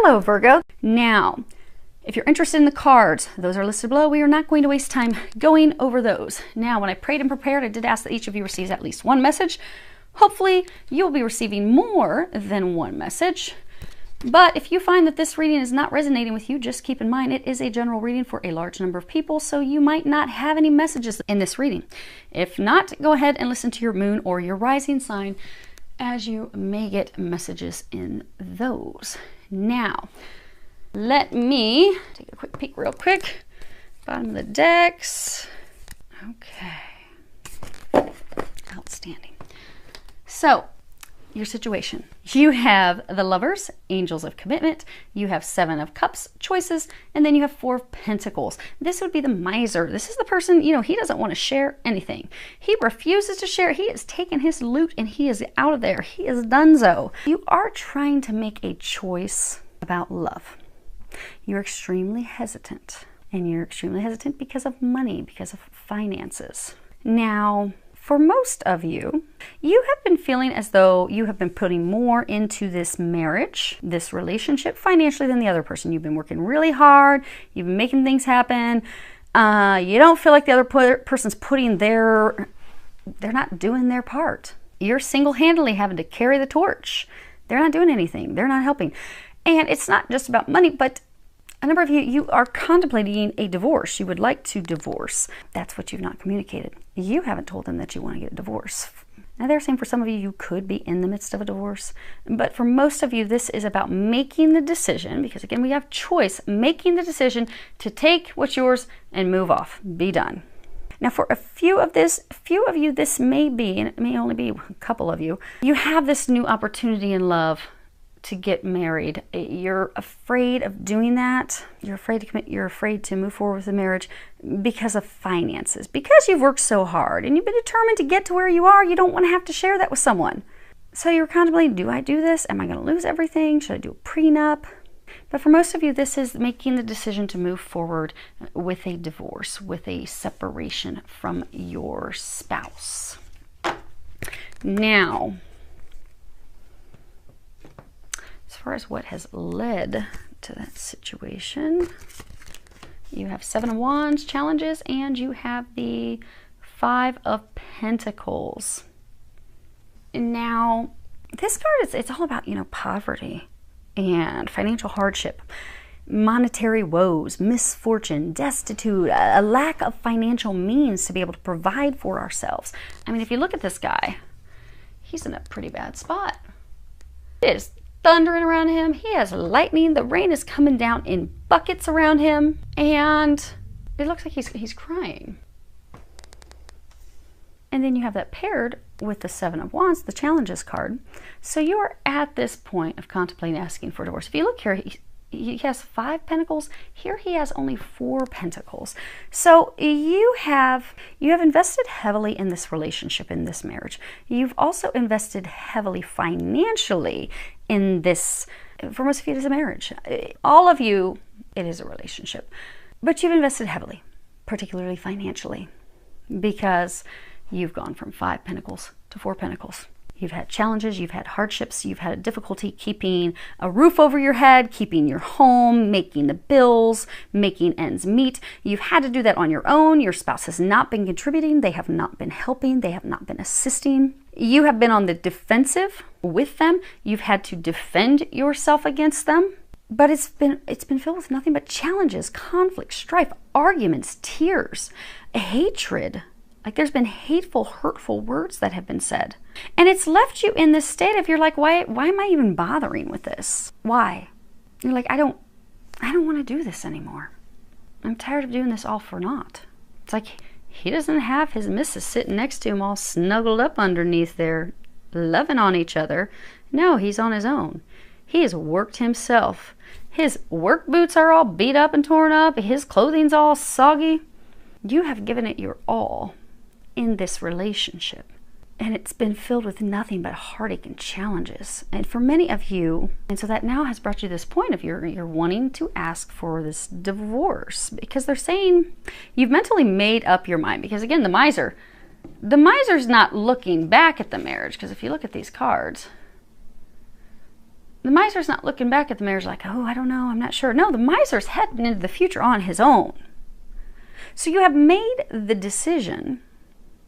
Hello, Virgo. Now, if you're interested in the cards, those are listed below. We are not going to waste time going over those. Now, when I prayed and prepared, I did ask that each of you receives at least one message. Hopefully, you'll be receiving more than one message. But if you find that this reading is not resonating with you, just keep in mind it is a general reading for a large number of people, so you might not have any messages in this reading. If not, go ahead and listen to your moon or your rising sign, as you may get messages in those. Now, let me take a quick peek real quick. Bottom of the decks. Okay. Outstanding. So, your situation. You have the Lovers, Angels of Commitment. You have Seven of Cups, Choices. And then you have Four of Pentacles. This would be the Miser. This is the person, he doesn't want to share anything. He refuses to share. He has taken his loot and he is out of there. He is donezo. You are trying to make a choice about love. You're extremely hesitant. And you're extremely hesitant because of money, because of finances. Now, for most of you, you have been feeling as though you have been putting more into this marriage, this relationship, financially than the other person. You've been working really hard. You've been making things happen. You don't feel like the other person's they're not doing their part. You're single-handedly having to carry the torch. They're not doing anything. They're not helping. And it's not just about money, but a number of you are contemplating a divorce. You would like to divorce. That's what you've not communicated. You haven't told them that you want to get a divorce. Now, they're saying for some of you, you could be in the midst of a divorce. But for most of you, this is about making the decision, because again, we have choice, making the decision to take what's yours and move off. Be done. Now, for a few of you, this may be, and it may only be a couple of you, you have this new opportunity in love to get married. You're afraid of doing that. You're afraid to commit. You're afraid to move forward with the marriage because of finances, because you've worked so hard and you've been determined to get to where you are. You don't want to have to share that with someone. So you're contemplating, do I do this? Am I going to lose everything? Should I do a prenup? But for most of you, this is making the decision to move forward with a divorce, with a separation from your spouse. Now, as far as what has led to that situation, you have Seven of Wands, challenges, and you have the Five of Pentacles. Now, this card it's all about, poverty and financial hardship, monetary woes, misfortune, destitute, a lack of financial means to be able to provide for ourselves. I mean, if you look at this guy, he's in a pretty bad spot. It is thundering around him. He has lightning. The rain is coming down in buckets around him, and it looks like he's crying. And then you have that paired with the Seven of Wands, the challenges card. So you are at this point of contemplating asking for divorce. If you look here, he has 5 pentacles. Here he has only 4 pentacles. So you have invested heavily in this relationship, in this marriage. You've also invested heavily financially in this. For most of you, it is a marriage. All of you, it is a relationship. But you've invested heavily, particularly financially, because you've gone from 5 pentacles to 4 pentacles. You've had challenges, you've had hardships, you've had a difficulty keeping a roof over your head, keeping your home, making the bills, making ends meet. You've had to do that on your own. Your spouse has not been contributing. They have not been helping. They have not been assisting. You have been on the defensive with them. You've had to defend yourself against them. But it's been filled with nothing but challenges, conflict, strife, arguments, tears, hatred. Like, there's been hateful, hurtful words that have been said. And it's left you in this state of, you're like, why am I even bothering with this? Why? You're like, I don't want to do this anymore. I'm tired of doing this all for naught. It's like, he doesn't have his missus sitting next to him all snuggled up underneath there, loving on each other. No, he's on his own. He has worked himself. His work boots are all beat up and torn up. His clothing's all soggy. You have given it your all in this relationship, and it's been filled with nothing but heartache and challenges. And for many of you, and so that now has brought you to this point of you're wanting to ask for this divorce, because they're saying you've mentally made up your mind. Because again, the miser's not looking back at the marriage, because if you look at these cards, The miser's not looking back at the marriage like, oh, I don't know, I'm not sure. No, the miser's heading into the future on his own. So you have made the decision.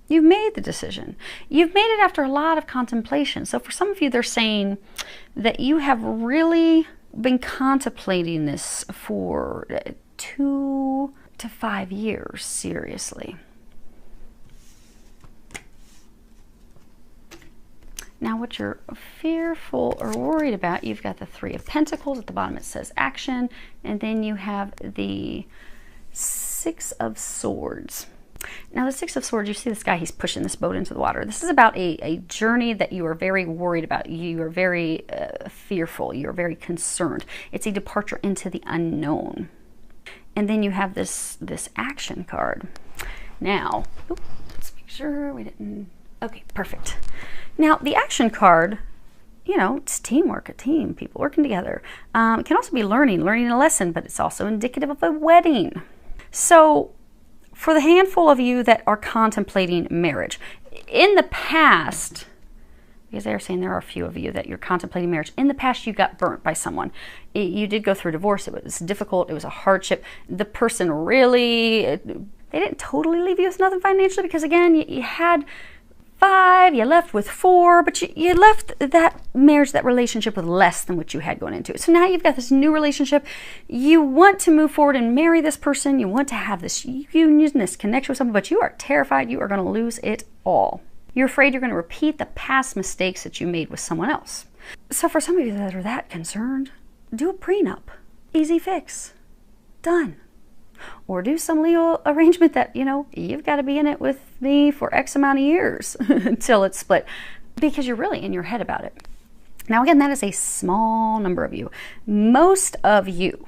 You've made the decision. You've made it after a lot of contemplation. So for some of you, they're saying that you have really been contemplating this for 2 to 5 years, seriously. Now, what you're fearful or worried about, you've got the 3 of Pentacles. At the bottom, it says action. And then you have the 6 of Swords. Now, the 6 of Swords, you see this guy, he's pushing this boat into the water. This is about a journey that you are very worried about. You are very fearful. You are very concerned. It's a departure into the unknown. And then you have this action card. Now, let's make sure we didn't... Okay, perfect. Now, the action card, you know, it's teamwork, a team, people working together. It can also be learning a lesson, but it's also indicative of a wedding. So, for the handful of you that are contemplating marriage, in the past, because they're saying there are a few of you that you're contemplating marriage, in the past you got burnt by someone. You did go through divorce. It was difficult. It was a hardship. The person really, they didn't totally leave you with nothing financially because, again, you had 5, you left with 4, but you left that marriage, that relationship with less than what you had going into it. So now you've got this new relationship. You want to move forward and marry this person. You want to have this union, this connection with someone, but you are terrified you are going to lose it all. You're afraid you're going to repeat the past mistakes that you made with someone else. So for some of you that are that concerned, do a prenup. Easy fix. Done. Or do some legal arrangement that, you know, you've got to be in it with me for X amount of years until it's split, because you're really in your head about it. Now, again, that is a small number of you. Most of you,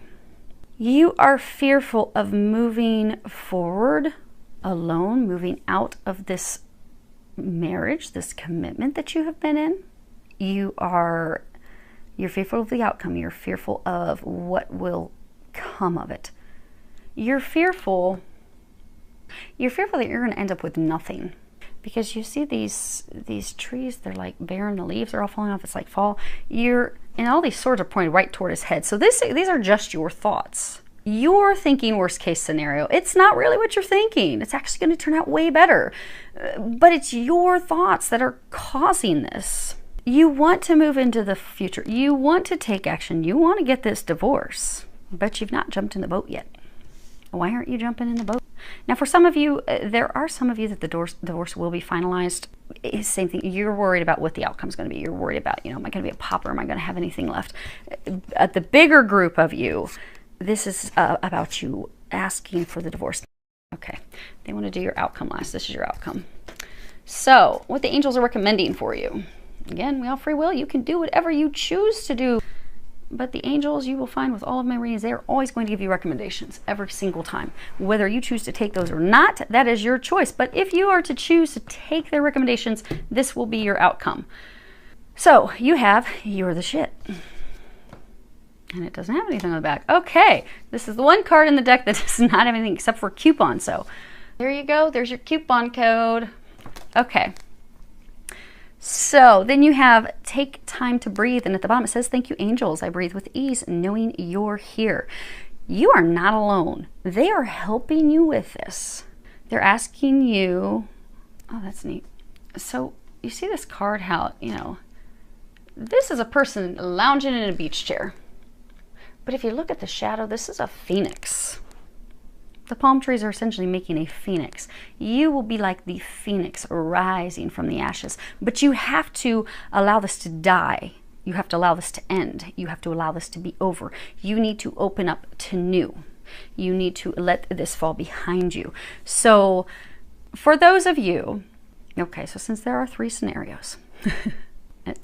you are fearful of moving forward alone, moving out of this marriage, this commitment that you have been in. You're fearful of the outcome. You're fearful of what will come of it. You're fearful that you're going to end up with nothing, because you see these trees, they're like barren, the leaves are all falling off, it's like fall. And all these swords are pointed right toward his head. So these are just your thoughts. You're thinking worst case scenario. It's not really what you're thinking. It's actually going to turn out way better. But it's your thoughts that are causing this. You want to move into the future. You want to take action. You want to get this divorce, but you've not jumped in the boat yet. Why aren't you jumping in the boat? Now, for some of you, there are some of you that the divorce will be finalized. It's the same thing. You're worried about what the outcome is going to be. You're worried about, you know, am I going to be a pauper? Am I going to have anything left? At the bigger group of you, this is about you asking for the divorce. Okay, they want to do your outcome last. This is your outcome. So, what the angels are recommending for you. Again, we all free will. You can do whatever you choose to do. But the angels, you will find with all of my readings, they are always going to give you recommendations every single time. Whether you choose to take those or not, that is your choice. But if you are to choose to take their recommendations, this will be your outcome. So you're the shit. And it doesn't have anything on the back. Okay, this is the one card in the deck that does not have anything except for coupon. So there you go. There's your coupon code. Okay. So then you have take time to breathe, and at the bottom it says, thank you, angels. I breathe with ease, knowing you're here. You are not alone. They are helping you with this. They're asking you, oh, that's neat. So you see this card, how, you know, this is a person lounging in a beach chair. But if you look at the shadow, this is a phoenix. The palm trees are essentially making a phoenix. You will be like the phoenix rising from the ashes. But you have to allow this to die. You have to allow this to end. You have to allow this to be over. You need to open up to new. You need to let this fall behind you. So for those of you, okay, so since there are 3 scenarios,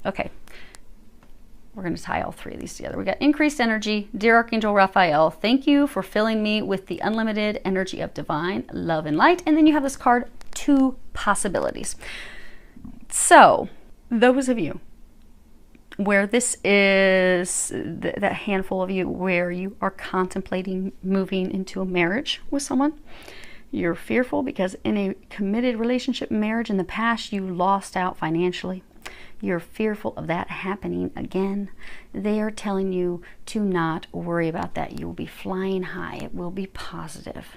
okay, we're going to tie all 3 of these together. We got increased energy. Dear Archangel Raphael, thank you for filling me with the unlimited energy of divine love and light. And then you have this card, 2 possibilities. So those of you where this is that handful of you where you are contemplating moving into a marriage with someone, you're fearful because in a committed relationship marriage in the past, you lost out financially. You're fearful of that happening again. They are telling you to not worry about that. You will be flying high. It will be positive.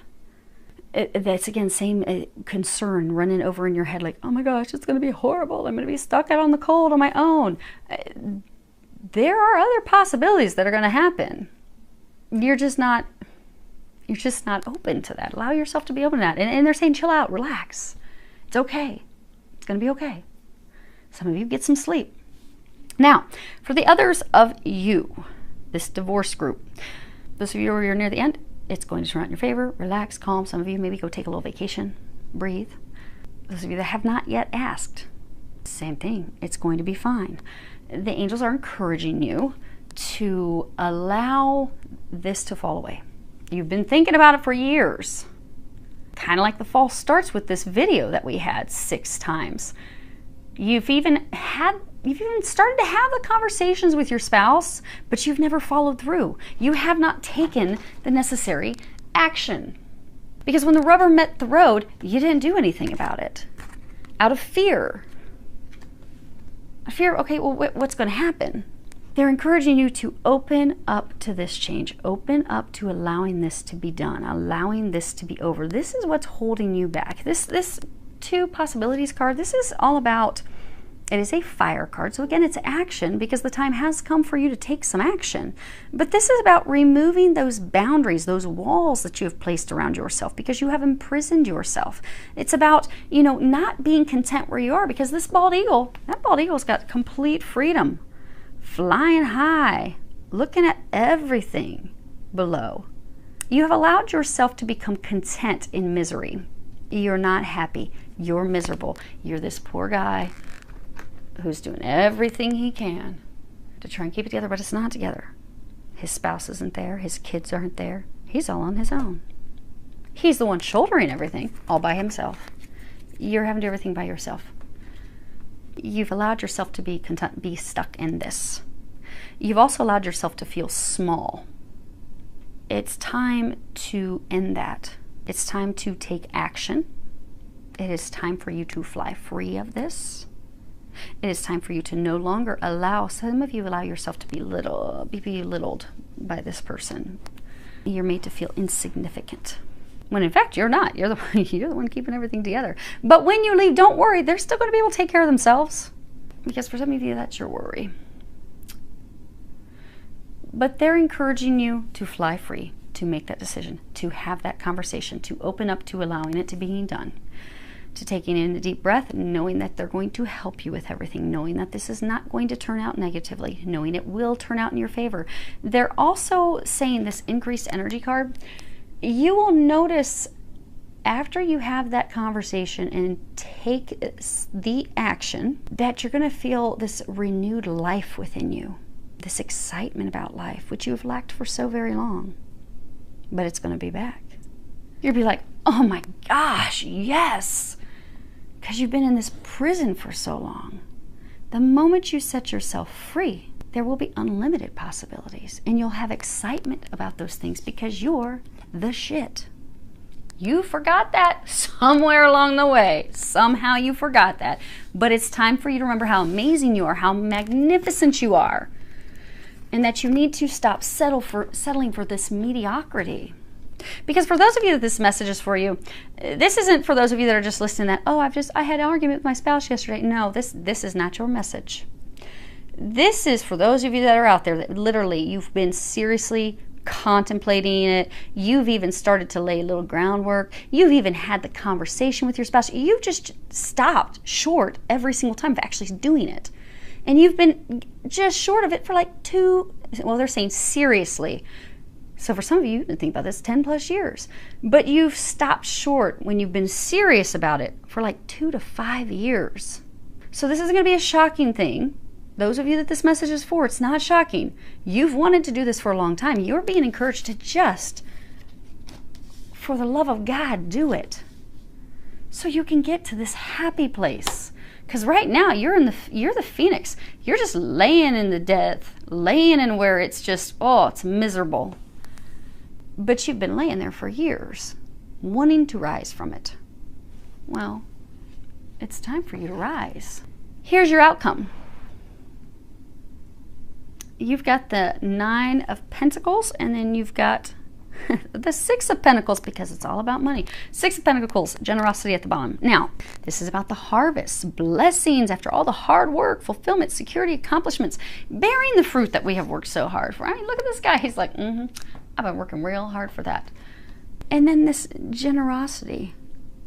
That's again, same concern running over in your head like, oh my gosh, it's going to be horrible. I'm going to be stuck out on the cold on my own. There are other possibilities that are going to happen. You're just not open to that. Allow yourself to be open to that. And they're saying, chill out, relax. It's okay. It's going to be okay. Some of you get some sleep. Now, for the others of you, this divorce group, those of you who are near the end, it's going to turn out in your favor. Relax, calm. Some of you maybe go take a little vacation, breathe. Those of you that have not yet asked, same thing. It's going to be fine. The angels are encouraging you to allow this to fall away. You've been thinking about it for years. Kind of like the false starts with this video that we had 6 times. You've even started to have the conversations with your spouse, but you've never followed through. You have not taken the necessary action. Because when the rubber met the road, you didn't do anything about it. Out of fear. Fear, okay, well, what's going to happen? They're encouraging you to open up to this change. Open up to allowing this to be done, allowing this to be over. This is what's holding you back. This 2 possibilities card, this is all about, it is a fire card. So again, it's action because the time has come for you to take some action. But this is about removing those boundaries, those walls that you have placed around yourself because you have imprisoned yourself. It's about, not being content where you are because this bald eagle, that bald eagle's got complete freedom. Flying high, looking at everything below. You have allowed yourself to become content in misery. You're not happy. You're miserable. You're this poor guy who's doing everything he can to try and keep it together, but it's not together. His spouse isn't there. His kids aren't there. He's all on his own. He's the one shouldering everything all by himself. You're having to do everything by yourself. You've allowed yourself to be content, be stuck in this. You've also allowed yourself to feel small. It's time to end that. It's time to take action. It is time for you to fly free of this. It is time for you to no longer some of you allow yourself to be belittled by this person. You're made to feel insignificant. When in fact, you're not. You're the one keeping everything together. But when you leave, don't worry. They're still going to be able to take care of themselves. Because for some of you, that's your worry. But they're encouraging you to fly free, to make that decision, to have that conversation, to open up to allowing it to being done, to taking in a deep breath, knowing that they're going to help you with everything, knowing that this is not going to turn out negatively, knowing it will turn out in your favor. They're also saying this increased energy card, you will notice after you have that conversation and take the action that you're going to feel this renewed life within you, this excitement about life, which you have lacked for so very long. But it's going to be back. You'll be like, oh my gosh, yes! Because you've been in this prison for so long. The moment you set yourself free, there will be unlimited possibilities. And you'll have excitement about those things because you're the shit. You forgot that somewhere along the way. Somehow you forgot that. But it's time for you to remember how amazing you are, how magnificent you are. And that you need to stop settling for this mediocrity. Because for those of you that this message is for you, this isn't for those of you that are just listening that, oh, I had an argument with my spouse yesterday. No, this is not your message. This is for those of you that are out there that literally you've been seriously contemplating it. You've even started to lay a little groundwork. You've even had the conversation with your spouse. You've just stopped short every single time of actually doing it. And you've been just short of it for like they're saying seriously. So for some of you, think about this, 10 plus years. But you've stopped short when you've been serious about it for like 2 to 5 years. So this isn't going to be a shocking thing. Those of you that this message is for, it's not shocking. You've wanted to do this for a long time. You're being encouraged to just, for the love of God, do it. So you can get to this happy place. Because right now, you're the phoenix. You're just laying in the death, laying in where it's just, it's miserable. But you've been laying there for years, wanting to rise from it. Well, it's time for you to rise. Here's your outcome. You've got the 9 of Pentacles, and then you've got the 6 of Pentacles, because it's all about money. 6 of Pentacles, generosity at the bottom. Now, this is about the harvest, blessings after all the hard work, fulfillment, security, accomplishments, bearing the fruit that we have worked so hard for. I mean, look at this guy. He's like, I've been working real hard for that. And then this generosity,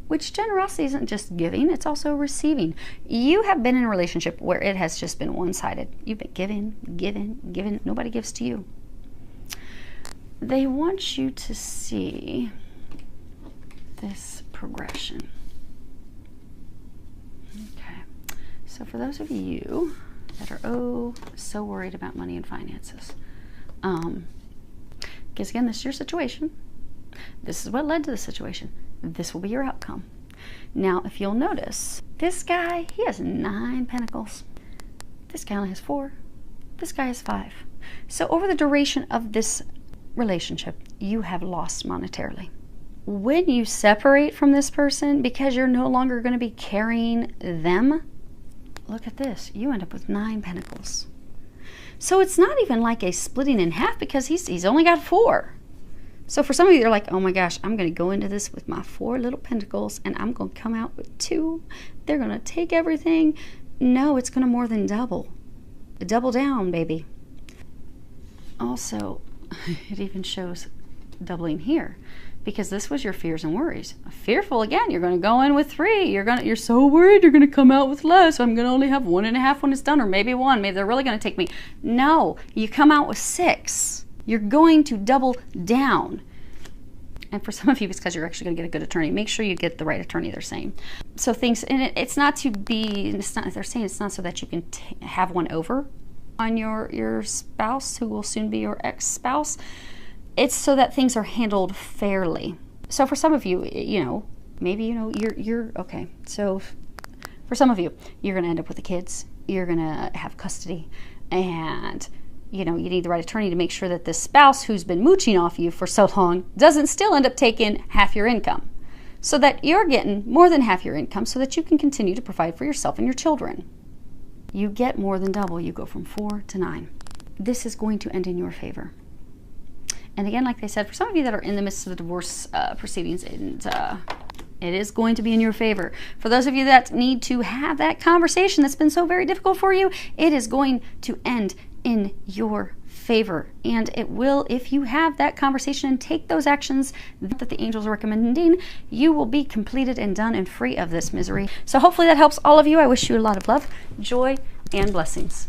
which generosity isn't just giving, it's also receiving. You have been in a relationship where it has just been one-sided. You've been giving. Nobody gives to you. They want you to see this progression. Okay. So for those of you that are so worried about money and finances, because again, this is your situation. This is what led to the situation. This will be your outcome. Now, if you'll notice, this guy, he has 9 pentacles. This guy only has 4. This guy has 5. So over the duration of this relationship, you have lost monetarily. When you separate from this person, because you're no longer going to be carrying them, look at this. You end up with 9 pentacles. So it's not even like a splitting in half, because he's only got 4. So for some of you, they're like, oh my gosh, I'm going to go into this with my 4 little pentacles, and I'm going to come out with 2. They're going to take everything. No, it's going to more than double. Double down, baby. Also, it even shows doubling here, because this was your fears and worries. Fearful, again, you're going to go in with 3. You're so worried you're going to come out with less. I'm going to only have 1.5 when it's done, or maybe 1. Maybe they're really going to take me. No, you come out with 6. You're going to double down. And for some of you, it's because you're actually going to get a good attorney. Make sure you get the right attorney, they're saying. So things, and it's not to be, they're saying it's not so that you can have one over on your spouse, who will soon be your ex-spouse. It's so that things are handled fairly. So for some of you, maybe you're okay. So for some of you, you're going to end up with the kids. You're going to have custody, and you need the right attorney to make sure that this spouse who's been mooching off you for so long doesn't still end up taking half your income, so that you're getting more than half your income, so that you can continue to provide for yourself and your children. You get more than double. You go from 4 to 9. This is going to end in your favor. And again, like they said, for some of you that are in the midst of the divorce proceedings, and it is going to be in your favor. For those of you that need to have that conversation that's been so very difficult for you, it is going to end in your favor. And it will, if you have that conversation and take those actions that the angels are recommending, you will be completed and done and free of this misery. So hopefully that helps all of you. I wish you a lot of love, joy, and blessings.